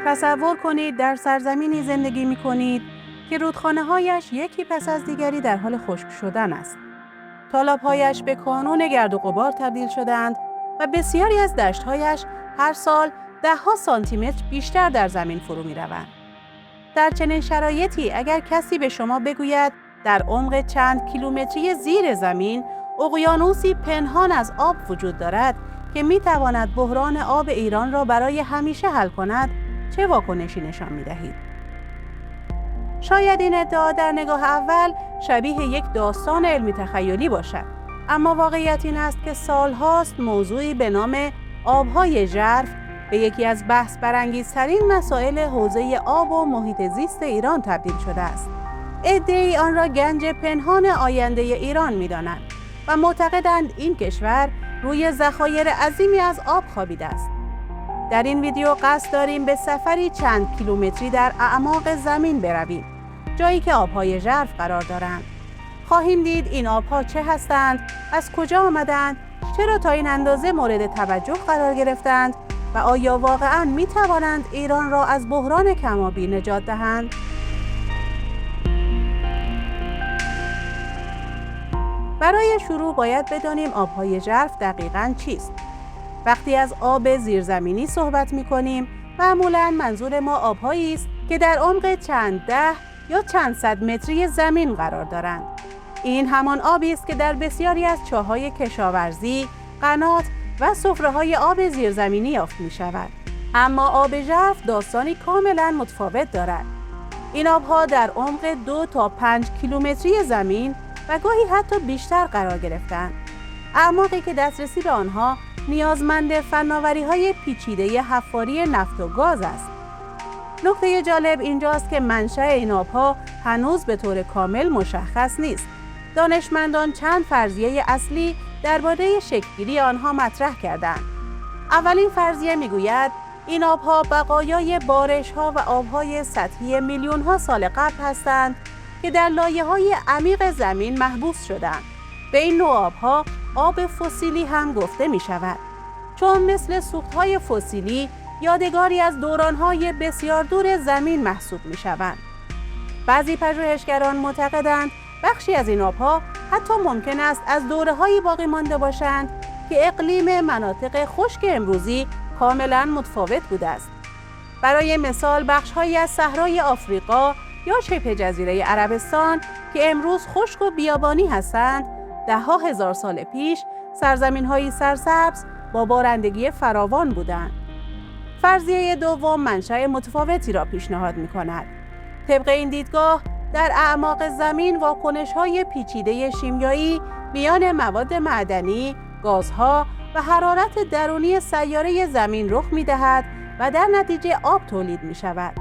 تصور کنید در سرزمینی زندگی می کنید که رودخانه‌هایش یکی پس از دیگری در حال خشک شدن است. تالاب‌هایش به کانون گرد و غبار تبدیل شدند و بسیاری از دشت‌هایش هر سال ده‌ها سانتیمتر بیشتر در زمین فرو می‌روند. در چنین شرایطی اگر کسی به شما بگوید در عمق چند کیلومتری زیر زمین اقیانوسی پنهان از آب وجود دارد که می‌تواند بحران آب ایران را برای همیشه حل کند، چه واکنشی نشان می‌دهید؟ شاید این ادعا در نگاه اول شبیه یک داستان علمی تخیلی باشد، اما واقعیت این است که سالهاست موضوعی به نام آب‌های ژرف به یکی از بحث برانگیزترین مسائل حوزه آب و محیط زیست ایران تبدیل شده است. عده‌ای آن را گنج پنهان آینده ایران می‌دانند و معتقدند این کشور روی ذخایر عظیمی از آب خوابیده است. در این ویدیو قصد داریم به سفری چند کیلومتری در اعماق زمین برویم، جایی که آب‌های ژرف قرار دارند. خواهیم دید این آب‌ها چه هستند، از کجا آمدند، چرا تا این اندازه مورد توجه قرار گرفتند و آیا واقعاً می‌توانند ایران را از بحران کم‌آبی نجات دهند؟ برای شروع باید بدانیم آب‌های ژرف دقیقاً چیست. وقتی از آب زیرزمینی صحبت می‌کنیم، معمولاً منظور ما آب‌هایی است که در عمق چند ده یا چند صد متری زمین قرار دارند. این همان آبی است که در بسیاری از چاه‌های کشاورزی، قنات و سفره‌های آب زیرزمینی یافت می‌شود. اما آب ژرف داستانی کاملاً متفاوت دارد. این آب‌ها در عمق 2 تا 5 کیلومتری زمین و گاهی حتی بیشتر قرار گرفتند. اعماقی که دسترسی به آنها نیازمند فناوری‌های پیچیده حفاری نفت و گاز است. نکته جالب اینجاست که منشأ این آب‌ها هنوز به طور کامل مشخص نیست. دانشمندان چند فرضیه اصلی درباره شکل‌گیری آنها مطرح کردند. اولین فرضیه میگوید این آب‌ها بقایای بارش‌ها و آب‌های سطحی میلیون‌ها سال قبل هستند که در لایه‌های عمیق زمین محبوس شدند. به این نوع آب‌ها آب فسیلی هم گفته می‌شود، چون مثل سوخت‌های فسیلی یادگاری از دوران‌های بسیار دور زمین محسوب می‌شوند. بعضی پژوهشگران معتقدند بخشی از این آب‌ها حتی ممکن است از دوره‌هایی باقی مانده باشند که اقلیم مناطق خشک امروزی کاملاً متفاوت بوده است. برای مثال بخش‌هایی از صحرای آفریقا یا شبه جزیره عربستان که امروز خشک و بیابانی هستند، ده‌ها هزار سال پیش سرزمین‌هایی سرسبز با بارندگی فراوان بودند. فرضیه دوم منشأ متفاوتی را پیشنهاد می‌کند. طبق این دیدگاه در اعماق زمین واکنش‌های پیچیده شیمیایی میان مواد معدنی، گازها و حرارت درونی سیاره زمین رخ می‌دهد و در نتیجه آب تولید می‌شود.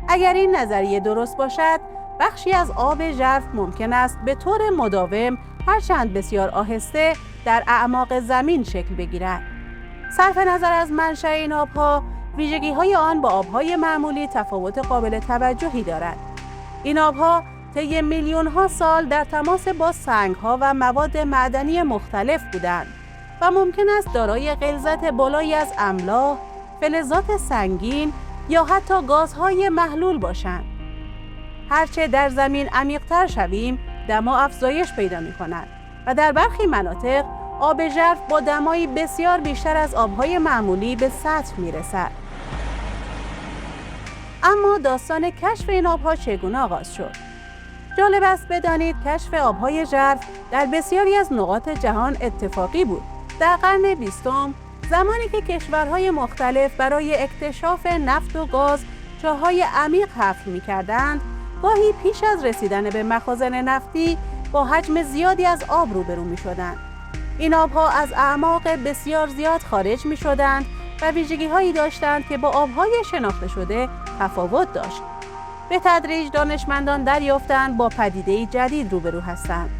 اگر این نظریه درست باشد، بخشی از آب ژرف ممکن است به طور مداوم هرچند بسیار آهسته در اعماق زمین شکل بگیرد. صرف نظر از منشأ این آب‌ها، ویژگی‌های آن با آب‌های معمولی تفاوت قابل توجهی دارد. این آب‌ها طی میلیون‌ها سال در تماس با سنگ‌ها و مواد معدنی مختلف بودند و ممکن است دارای غلظت بالایی از املاح، فلزات سنگین یا حتی گازهای محلول باشند. هرچه در زمین عمیق‌تر شویم، دما افزایش پیدا می‌کند و در برخی مناطق آب ژرف با دمایی بسیار بیشتر از آب‌های معمولی به سطح می‌رسد. اما داستان کشف این آب‌ها چگونه آغاز شد؟ جالب است بدانید کشف آب‌های ژرف در بسیاری از نقاط جهان اتفاقی بود. در قرن 20 زمانی که کشورهای مختلف برای اکتشاف نفت و گاز چاه‌های عمیق حفر می‌کردند، گاهی پیش از رسیدن به مخازن نفتی با حجم زیادی از آب روبرو می‌شدند. این آب‌ها از اعماق بسیار زیاد خارج می‌شدند و ویژگی‌هایی داشتند که با آب‌های شناخته شده تفاوت داشت. به تدریج دانشمندان دریافتند با پدیده‌ای جدید روبرو هستند.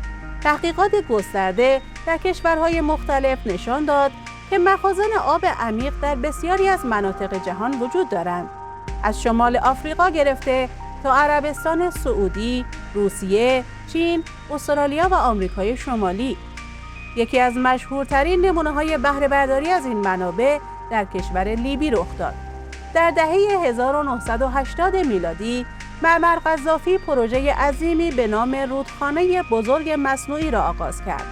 تحقیقات گسترده در کشورهای مختلف نشان داد که مخازن آب عمیق در بسیاری از مناطق جهان وجود دارند. از شمال آفریقا گرفته تا عربستان سعودی، روسیه، چین، استرالیا و آمریکای شمالی. یکی از مشهورترین نمونه‌های بهره برداری از این منابع در کشور لیبی رخ داد. در دهه 1980 میلادی معمر قذافی پروژه عظیمی به نام رودخانه بزرگ مصنوعی را آغاز کرد.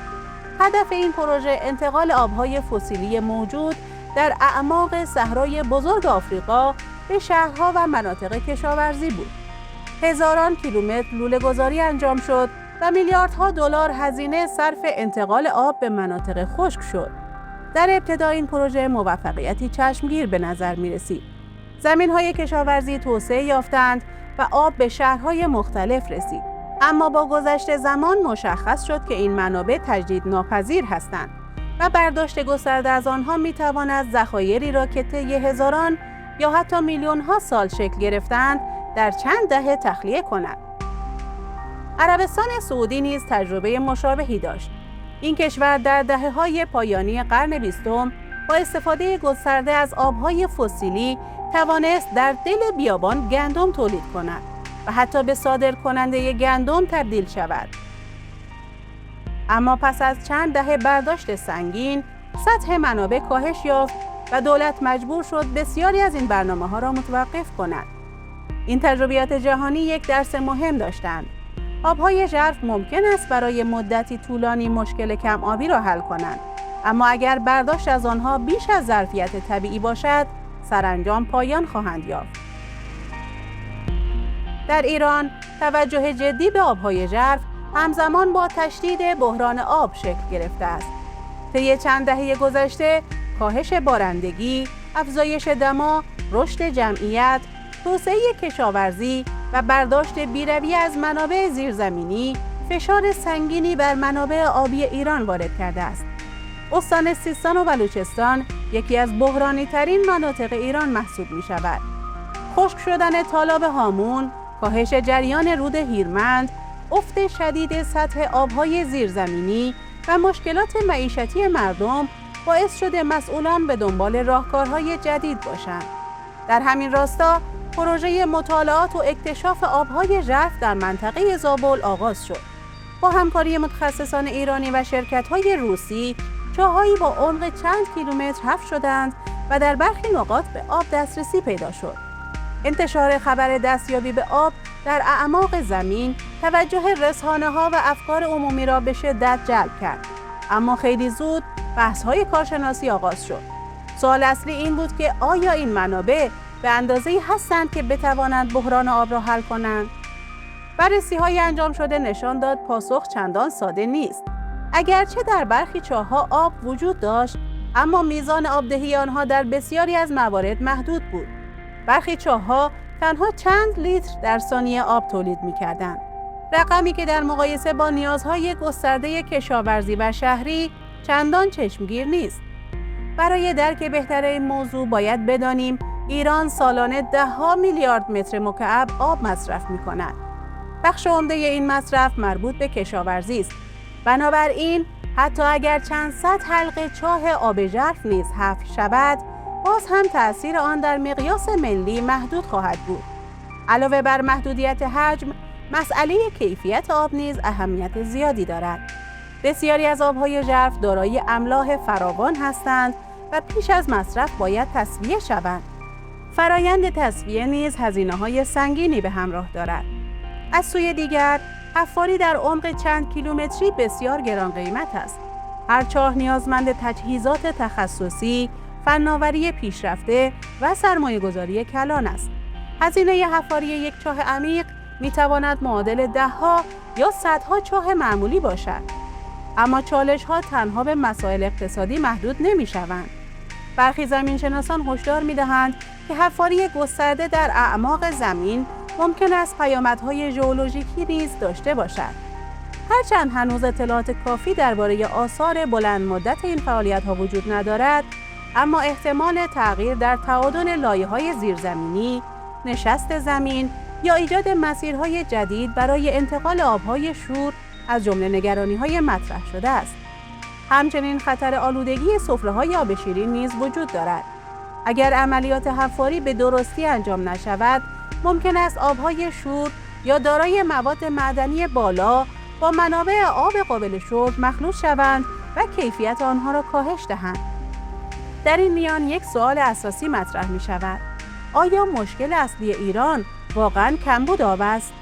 هدف این پروژه انتقال آبهای فسیلی موجود در اعماق صحرای بزرگ آفریقا به شهرها و مناطق کشاورزی بود. هزاران کیلومتر لوله‌گذاری انجام شد و میلیاردها دلار هزینه صرف انتقال آب به مناطق خشک شد. در ابتدا این پروژه موفقیتی چشمگیر به نظر می رسید. زمین‌های کشاورزی توسعه یافتند و آب به شهرهای مختلف رسید. اما با گذشت زمان مشخص شد که این منابع تجدیدناپذیر هستند و برداشت گسترده از آنها می تواند ذخایری را که طی هزاران یا حتی میلیون‌ها سال شکل گرفتند در چند دهه تخلیه کند. عربستان سعودی نیز تجربه مشابهی داشت. این کشور در دهه‌های پایانی قرن 20 با استفاده گسترده از آبهای فسیلی توانست در دل بیابان گندم تولید کند و حتی به صادرکننده گندم تبدیل شود. اما پس از چند دهه برداشت سنگین، سطح منابع کاهش یافت و دولت مجبور شد بسیاری از این برنامه‌ها را متوقف کند. این تجربیات جهانی یک درس مهم داشتند. آبهای ژرف ممکن است برای مدتی طولانی مشکل کم آبی را حل کنند، اما اگر برداشت از آنها بیش از ظرفیت طبیعی باشد، سرانجام پایان خواهند یافت. در ایران، توجه جدی به آبهای ژرف همزمان با تشدید بحران آب شکل گرفته است. طی چند دهه گذشته، کاهش بارندگی، افزایش دما، رشد جمعیت، توسعه کشاورزی و برداشت بی‌رویه از منابع زیرزمینی فشار سنگینی بر منابع آبی ایران وارد کرده است. استان سیستان و بلوچستان یکی از بحرانی‌ترین مناطق ایران محسوب می‌شود. خشک شدن تالاب هامون، کاهش جریان رود هیرمند، افت شدید سطح آب‌های زیرزمینی و مشکلات معیشتی مردم باعث شده مسئولان به دنبال راهکارهای جدید باشند. در همین راستا پروژه مطالعات و اکتشاف آبهای ژرف در منطقه زابل آغاز شد. با همکاری متخصصان ایرانی و شرکت‌های روسی، چاه‌هایی با عمق چند کیلومتر حفر شدند و در برخی نقاط به آب دسترسی پیدا شد. انتشار خبر دستیابی به آب در اعماق زمین توجه رسانه‌ها و افکار عمومی را به شدت جلب کرد. اما خیلی زود بحث‌های کارشناسی آغاز شد. سوال اصلی این بود که آیا این منابع به اندازه‌ای هستند که بتوانند بحران آب را حل کنند؟ بررسی‌های انجام شده نشان داد پاسخ چندان ساده نیست. اگرچه در برخی چاه‌ها آب وجود داشت، اما میزان آبدهی آنها در بسیاری از موارد محدود بود. برخی چاه‌ها تنها چند لیتر در ثانیه آب تولید می‌کردند. رقمی که در مقایسه با نیازهای گسترده کشاورزی و شهری چندان چشمگیر نیست. برای درک بهتر این موضوع باید بدانیم ایران سالانه ده‌ها میلیارد متر مکعب آب مصرف می‌کند. بخش عمده این مصرف مربوط به کشاورزی است. بنابراین حتی اگر چند صد حلقه چاه آب ژرف نیز حفر شود، باز هم تأثیر آن در مقیاس ملی محدود خواهد بود. علاوه بر محدودیت حجم، مسئله کیفیت آب نیز اهمیت زیادی دارد. بسیاری از آبهای ژرف دارای املاح فراوان هستند و پیش از مصرف باید تصفیه شوند. فرایند تصفیه نیز هزینه‌های سنگینی به همراه دارد. از سوی دیگر، حفاری در عمق چند کیلومتری بسیار گران قیمت است. هر چاه نیازمند تجهیزات تخصصی، فناوری پیشرفته و سرمایه‌گذاری کلان است. هزینه حفاری یک چاه عمیق می‌تواند معادل ده‌ها یا صدها چاه معمولی باشد. اما چالش‌ها تنها به مسائل اقتصادی محدود نمی‌شوند. برخی زمینشناسان هشدار می‌دهند که حفاری گسترده در اعماق زمین ممکن است پیامدهای ژئولوژیکی نیز داشته باشد. هرچند هنوز اطلاعات کافی درباره آثار بلند مدت این فعالیت‌ها وجود ندارد، اما احتمال تغییر در تعادل لایه‌های زیرزمینی، نشست زمین یا ایجاد مسیرهای جدید برای انتقال آب‌های شور از جمله نگرانی‌های مطرح شده است. همچنین خطر آلودگی سفره‌های آب شیرین نیز وجود دارد. اگر عملیات حفاری به درستی انجام نشود، ممکن است آب‌های شور یا دارای مواد معدنی بالا با منابع آب قابل شرب مخلوط شوند و کیفیت آنها را کاهش دهند. در این میان یک سوال اساسی مطرح می شود. آیا مشکل اصلی ایران واقعاً کمبود آب است؟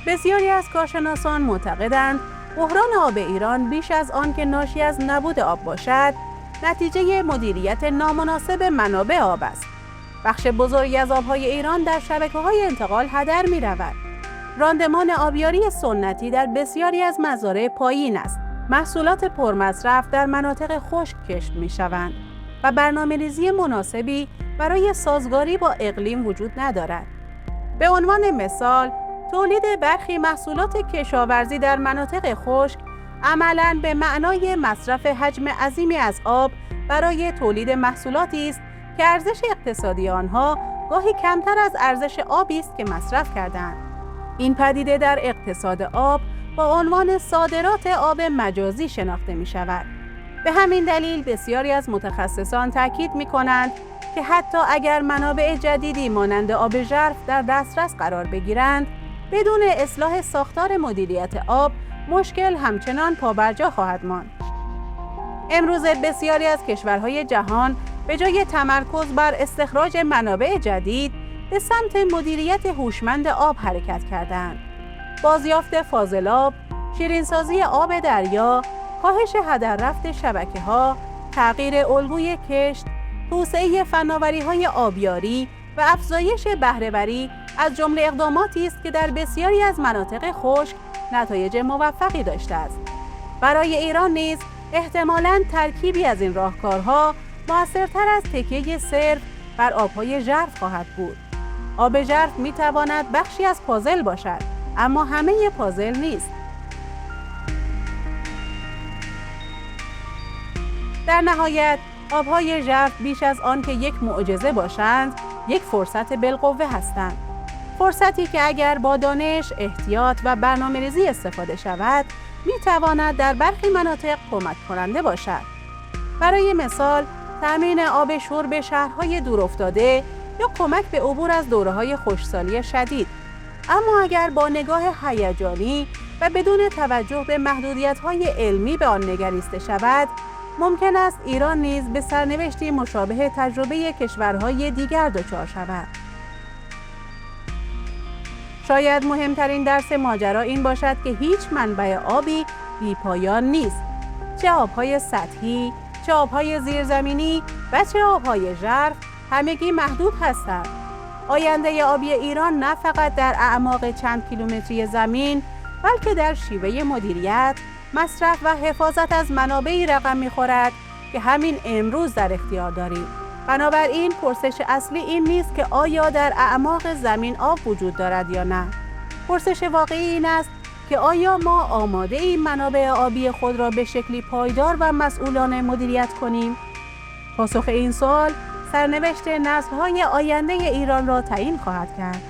بسیاری از کارشناسان معتقدند بحران آب ایران بیش از آن که ناشی از نبود آب باشد، نتیجه مدیریت نامناسب منابع آب است. بخش بزرگی از آبهای ایران در شبکه‌های انتقال هدر می‌رود. راندمان آبیاری سنتی در بسیاری از مزارع پایین است. محصولات پرمصرف در مناطق خشک کشت می‌شوند و برنامه‌ریزی مناسبی برای سازگاری با اقلیم وجود ندارد. به عنوان مثال، تولید برخی محصولات کشاورزی در مناطق خشک عملاً به معنای مصرف حجم عظیمی از آب برای تولید محصولاتی است که ارزش اقتصادی آنها گاهی کمتر از ارزش آبی است که مصرف کردند. این پدیده در اقتصاد آب با عنوان صادرات آب مجازی شناخته می شود. به همین دلیل بسیاری از متخصصان تاکید می کنند که حتی اگر منابع جدیدی مانند آب ژرف در دسترس قرار بگیرند، بدون اصلاح ساختار مدیریت آب مشکل همچنان پابرجا خواهد ماند. امروزه بسیاری از کشورهای جهان به جای تمرکز بر استخراج منابع جدید به سمت مدیریت هوشمند آب حرکت کردند. بازیافت فاضلاب، شیرینسازی آب دریا، کاهش هدر رفت شبکه‌ها، تغییر الگوی کشت، توسعه فناوری‌های آبیاری و افزایش بهره‌وری از جمله اقداماتی است که در بسیاری از مناطق خشک نتایج موفقی داشته است. برای ایران نیز احتمالاً ترکیبی از این راهکارها موثرتر از تکیه صرف بر آبهای ژرف خواهد بود. آب ژرف می‌تواند بخشی از پازل باشد، اما همه پازل نیست. در نهایت، آبهای ژرف بیش از آن که یک معجزه باشند، یک فرصت بالقوه هستند. فرصتی که اگر با دانش، احتیاط و برنامه‌ریزی استفاده شود، می‌تواند در برخی مناطق کمک کننده باشد. برای مثال، تامین آب شرب شهرهای دورافتاده یا کمک به عبور از دوره‌های خشکسالی شدید. اما اگر با نگاه هیجانی و بدون توجه به محدودیت‌های علمی به آن نگریسته شود، ممکن است ایران نیز به سرنوشتی مشابه تجربه کشورهای دیگر دچار شود. شاید مهمترین درس ماجرا این باشد که هیچ منبع آبی بی‌پایان نیست. چه آب‌های سطحی، چه آب‌های زیرزمینی و چه آب‌های ژرف، همگی محدود هستند. آینده آبی ایران نه فقط در اعماق چند کیلومتری زمین، بلکه در شیوه مدیریت، مصرف و حفاظت از منابعی رقم می‌خورد که همین امروز در اختیار داریم. بنابراین پرسش اصلی این نیست که آیا در اعماق زمین آب وجود دارد یا نه. پرسش واقعی این است که آیا ما آماده ایم منابع آبی خود را به شکلی پایدار و مسئولانه مدیریت کنیم؟ پاسخ این سوال سرنوشت نسل‌های آینده ایران را تعیین خواهد کرد.